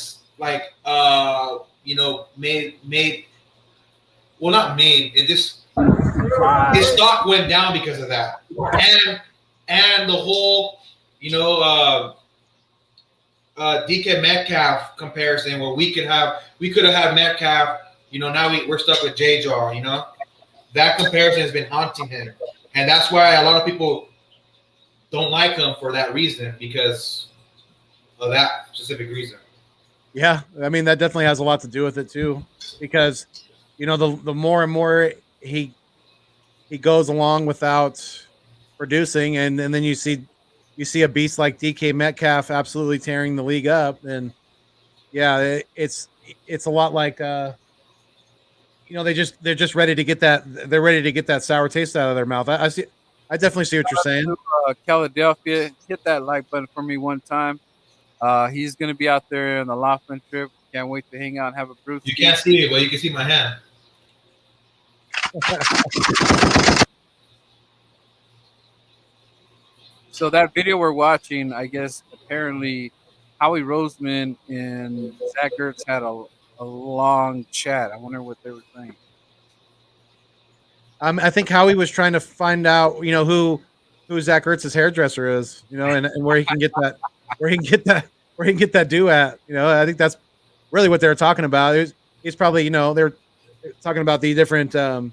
just his stock went down because of that, and the whole DK Metcalf comparison where we could have had Metcalf, now we're stuck with J Jaw, that comparison has been haunting him, and that's why a lot of people don't like him for that reason, because of that specific reason. Yeah, I mean that definitely has a lot to do with it too, because the more and more he goes along without producing, and then you see a beast like DK Metcalf absolutely tearing the league up, and yeah, it's a lot like they're just ready to get that sour taste out of their mouth. I definitely see what you're saying. Philadelphia, hit that like button for me one time. He's going to be out there on the Laughlin trip. Can't wait to hang out and have a brew. You can't see it, but you can see my hand. So that video we're watching, I guess apparently Howie Roseman and Zach Ertz had a long chat. I wonder what they were saying. I think Howie was trying to find out, who Zach Ertz's hairdresser is, and where he can get that, where he can get that, where he can get that do at. I think that's really what they were talking about. He's probably, they're talking about the different Dude,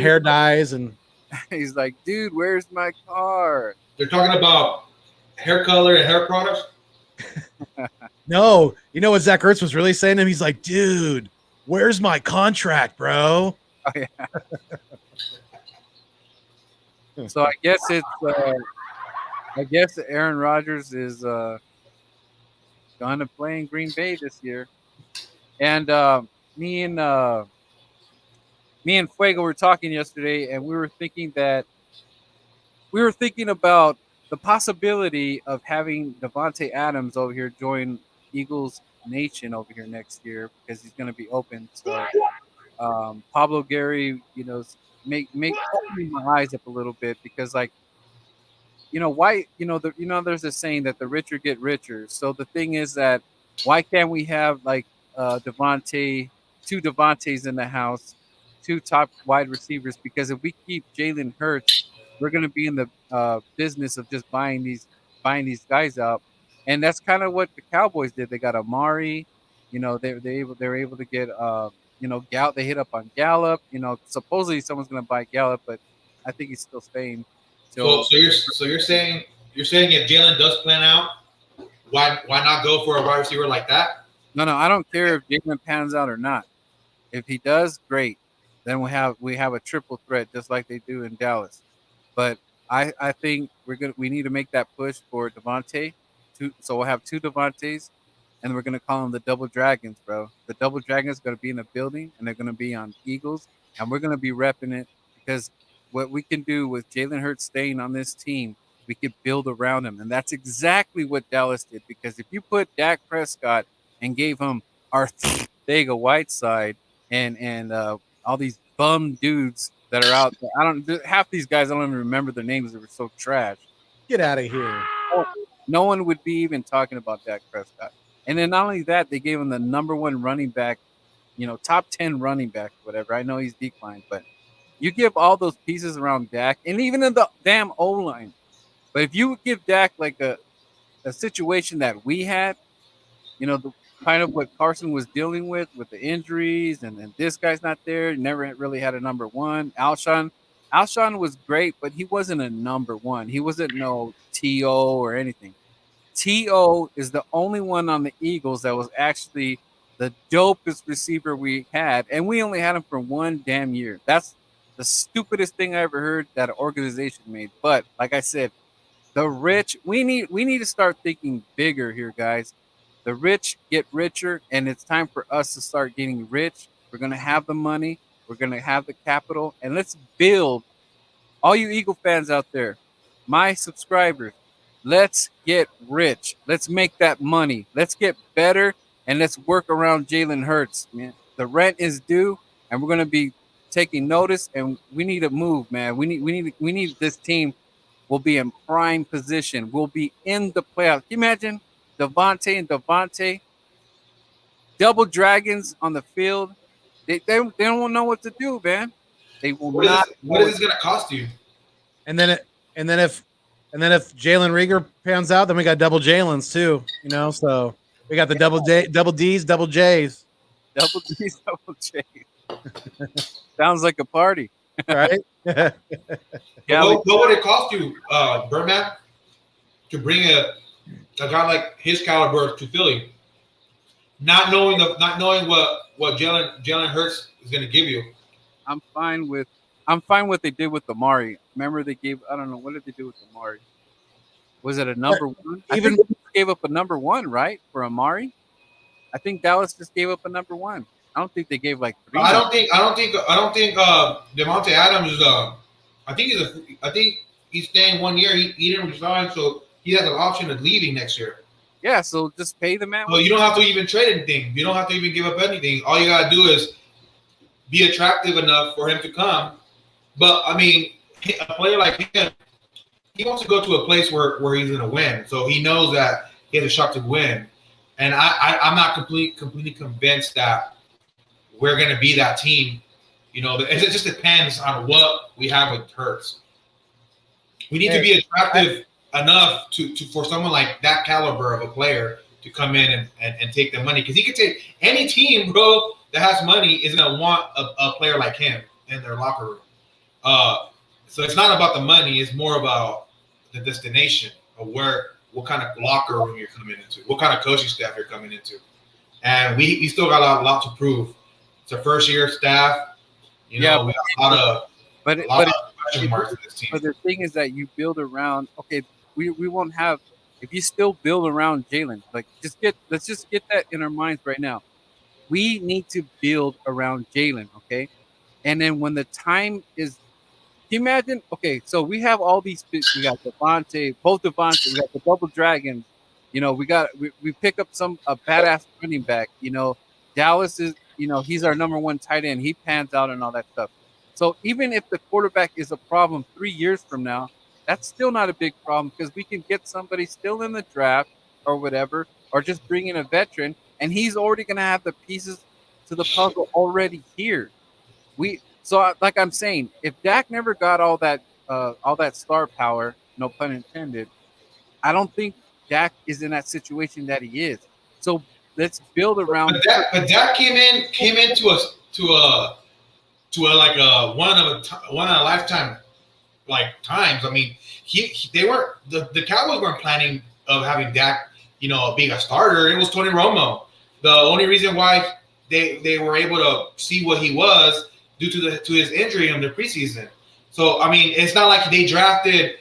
hair dyes and. he's like, dude, where's my car? They're talking about hair color and hair products. No, you know what Zach Ertz was really saying to him? He's like, dude, where's my contract, bro? Oh yeah. So I guess Aaron Rodgers is gonna play in Green Bay this year. And me and Fuego were talking yesterday, and we were thinking about the possibility of having Devontae Adams over here join Eagles Nation over here next year because he's going to be open. So Pablo Gary, make opening my eyes up a little bit because like why there's a saying that the richer get richer. So the thing is that why can't we have like Devontae, two Devontaes in the house, two top wide receivers? Because if we keep Jalen Hurts, we're going to be in the business of just buying these guys out, and that's kind of what the Cowboys did. They got Amari, they're able to get Gal. They hit up on Gallup. Supposedly someone's going to buy Gallup, but I think he's still staying. So you're saying if Jalen does plan out, why not go for a wide receiver like that? No, I don't care if Jalen pans out or not. If he does, great. Then we have a triple threat just like they do in Dallas. But I think we need to make that push for Devontae. So we'll have two Devontaes, and we're gonna call them the Double Dragons, bro. The Double Dragons are gonna be in the building, and they're gonna be on Eagles, and we're gonna be repping it because what we can do with Jalen Hurts staying on this team, we could build around him, and that's exactly what Dallas did. Because if you put Dak Prescott and gave him Arthega Whiteside and all these bum dudes that are out there, half these guys I don't even remember their names. They were so trash. Get out of here. No one would be even talking about Dak Prescott. And then not only that, they gave him the number one running back, top 10 running back, whatever. I know he's declined, but you give all those pieces around Dak, and even in the damn O line. But if you give Dak like a situation that we had, the kind of what Carson was dealing with the injuries, and this guy's not there. Never really had a number one. Alshon was great, but he wasn't a number one. He wasn't no T.O. or anything. T.O. is the only one on the Eagles that was actually the dopest receiver we had, and we only had him for one damn year. That's the stupidest thing I ever heard that an organization made. But like I said, the rich, we need to start thinking bigger here, guys. The rich get richer, and it's time for us to start getting rich. We're gonna have the money, we're gonna have the capital, and let's build. All you Eagle fans out there, my subscribers, let's get rich. Let's make that money. Let's get better, and let's work around Jalen Hurts, man. The rent is due, and we're gonna be taking notice, and we need to move, man. We need this team. Will be in prime position. We'll be in the playoffs. Can you imagine Devontae, double dragons on the field? They don't know what to do, man. They will not. What is this going to cost you? And then if Jalen Rieger pans out, then we got double Jalen's too. So we got the double D's, double J's. Double D's, double J's. Sounds like a party, right? What would it cost you, Birdman, to bring a guy like his caliber to Philly, not knowing what Jalen Hurts is going to give you? I'm fine with what they did with Amari. Remember they gave, I don't know, what did they do with Amari? Was it a number one? I think they gave up a number one, right, for Amari? I think Dallas just gave up a number one. I don't think they gave like three. I don't think Devontae Adams is I think he's staying 1 year. He didn't resign, so he has an option of leaving next year. Yeah, so just pay the man. So you don't have to even trade anything. You don't have to even give up anything. All you gotta do is be attractive enough for him to come. But I mean, a player like him, he wants to go to a place where he's going to win. So he knows that he has a shot to win. And I'm not completely convinced that we're going to be that team. It just depends on what we have with Hurts. We need to be attractive enough to for someone like that caliber of a player to come in and take the money, because he could take any team, bro, that has money is going to want a player like him in their locker room. So it's not about the money; it's more about the destination of what kind of locker room you're coming into, what kind of coaching staff you're coming into, and we still got a lot to prove. It's a first year staff. We got a lot of question marks in this team. But the thing is that you build around. Okay, we won't have if you still build around Jalen. Like let's just get that in our minds right now. We need to build around Jalen. Okay, and then when the time is, can you imagine? Okay, so we have all these. We got Devontae, both Devontae. We got the double dragons. We pick up a badass running back. Dallas is. He's our number one tight end. He pans out and all that stuff. So even if the quarterback is a problem 3 years from now, that's still not a big problem because we can get somebody still in the draft or whatever, or just bring in a veteran, and he's already going to have the pieces to the puzzle already here. Like I'm saying, if Dak never got all that star power, no pun intended, I don't think Dak is in that situation that he is. So let's build around. But Dak came into us to a like a one in a lifetime like times. I mean, they weren't the Cowboys weren't planning of having Dak, being a starter. It was Tony Romo. The only reason why they were able to see what he was due to his injury in the preseason. So I mean, it's not like they drafted.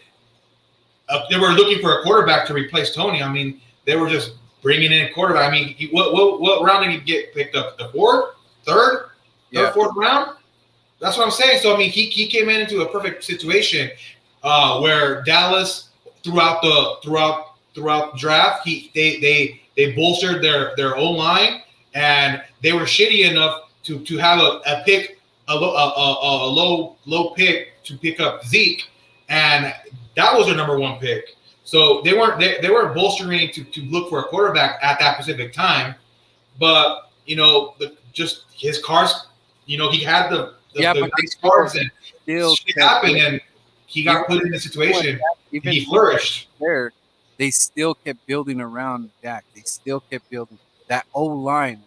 They were looking for a quarterback to replace Tony. I mean, they were just bringing in a quarterback. I mean, what round did he get picked up? The third, fourth round. That's what I'm saying. So I mean, he came into a perfect situation where Dallas throughout the draft, they bolstered their own line, and they were shitty enough to have a pick, a low pick to pick up Zeke, and that was their number one pick. So they weren't bolstering to look for a quarterback at that specific time, but just his cars, he had the nice cars, and shit happened, and he got put in a situation. And he flourished. There, they still kept building around Dak. They still kept building that O line,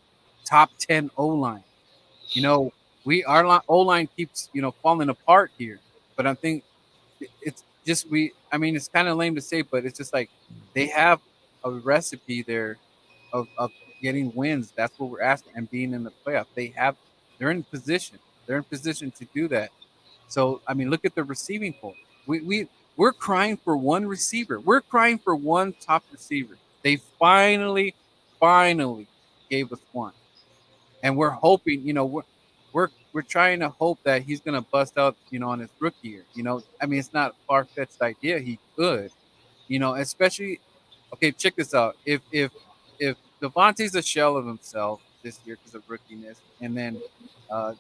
top 10 O line. Our O line keeps falling apart here, but I think it's just I mean, it's kind of lame to say, but it's just like they have a recipe there of getting wins. That's what we're asking, and being in the playoff. They're in position. They're in position to do that. So I mean, look at the receiving core. We're crying for one receiver. We're crying for one top receiver. They finally gave us one, and we're hoping. We're trying to hope that he's gonna bust out. On his rookie year. I mean, it's not a far fetched idea. He could. Especially. Okay, check this out. If Devontae's a shell of himself this year because of rookiness, and then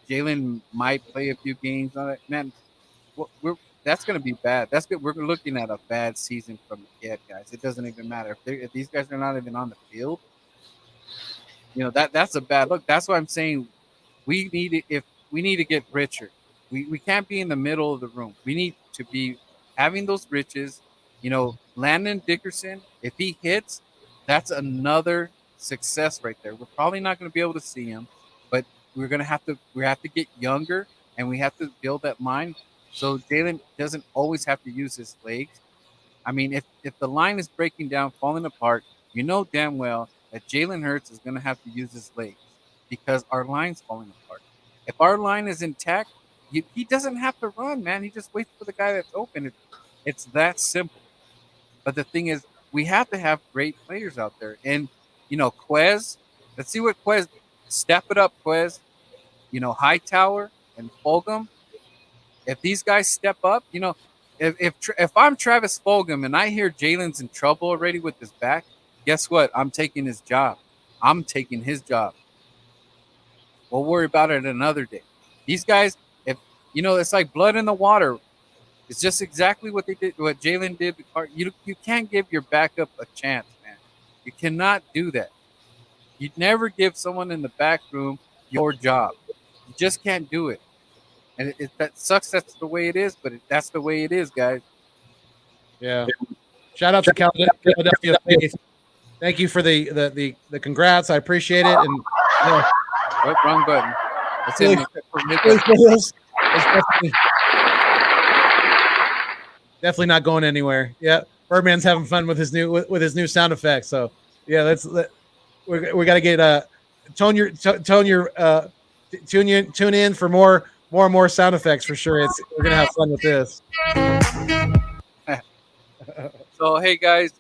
Jalen might play a few games on it, man, that's going to be bad. That's good. We're looking at a bad season from the get, guys. It doesn't even matter if these guys are not even on the field. That's a bad look. That's why I'm saying we need to get richer. We can't be in the middle of the room. We need to be having those riches. Landon Dickerson, if he hits, that's another success right there. We're probably not going to be able to see him, but we have to get younger, and we have to build that mind. So Jalen doesn't always have to use his legs. I mean, if the line is breaking down, falling apart, damn well that Jalen Hurts is going to have to use his legs because our line's falling apart. If our line is intact, he doesn't have to run, man. He just waits for the guy that's open. It's that simple. But the thing is, we have to have great players out there. And, Quez, let's see what Quez, step it up, Quez. Hightower and Fulgham. If these guys step up, if I'm Travis Fulgham and I hear Jalen's in trouble already with his back, guess what? I'm taking his job. I'm taking his job. We'll worry about it another day. These guys, it's like blood in the water. It's just exactly what they did, what Jalen did. You can't give your backup a chance, man. You cannot do that. You never give someone in the back room your job. You just can't do it. And that sucks. That's the way it is, but that's the way it is, guys. Yeah. Shout out to Philadelphia Faith. Thank you for the congrats. I appreciate it. And yeah, Oh, wrong button. That's Philly, it. Philly Bills is definitely not going anywhere. Yeah, Birdman's having fun with his new sound effects. So yeah, we got to get tune in for more and more sound effects for sure. We're gonna have fun with this. So hey guys,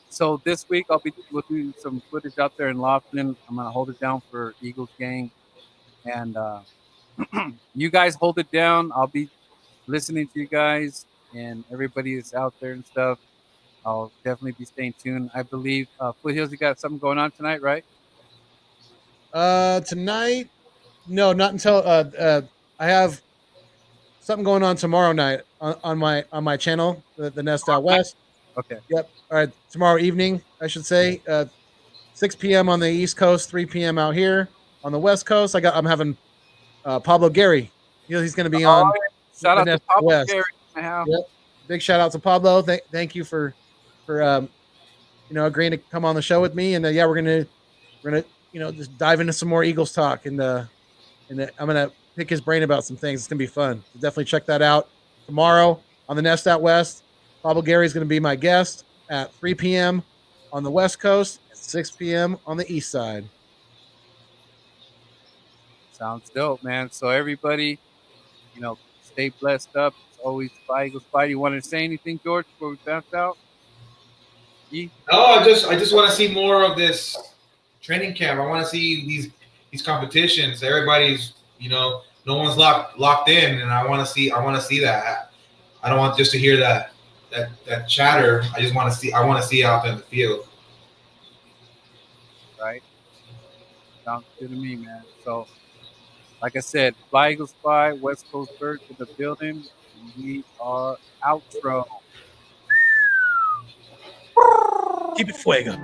so this week we'll do some footage out there in Laughlin. I'm gonna hold it down for Eagles gang, and you guys hold it down. I'll be listening to you guys and everybody that's out there and stuff. I'll definitely be staying tuned. I believe Foothills, you got something going on tonight, right? Tonight, no, not until I have something going on tomorrow night on my channel, the Nest Out West. Okay. Yep. All right. Tomorrow evening, I should say, 6 p.m. on the East Coast, 3 p.m. out here on the West Coast. I'm having Pablo Gary. He's going to be on. Shout out to Pablo West. Gary. Yep. Big shout out to Pablo. Thank you for agreeing to come on the show with me. And yeah, we're gonna just dive into some more Eagles talk. And I'm gonna pick his brain about some things. It's gonna be fun. So definitely check that out tomorrow on the Nest Out West. Pablo Gary is going to be my guest at 3 p.m. on the West Coast, 6 p.m. on the East Side. Sounds dope, man. So everybody, stay blessed up. It's always Spy Eagles Spy. You want to say anything, George, before we bounce out? No, I just want to see more of this training camp. I want to see these competitions. Everybody's, no one's locked in, and I want to see that. I don't want just to hear that chatter. I want to see it out there in the field. Right. Sounds good to me, man. So, like I said, Fly Eagle Spy, West Coast Bird to the building. We are outro. Keep it fuego.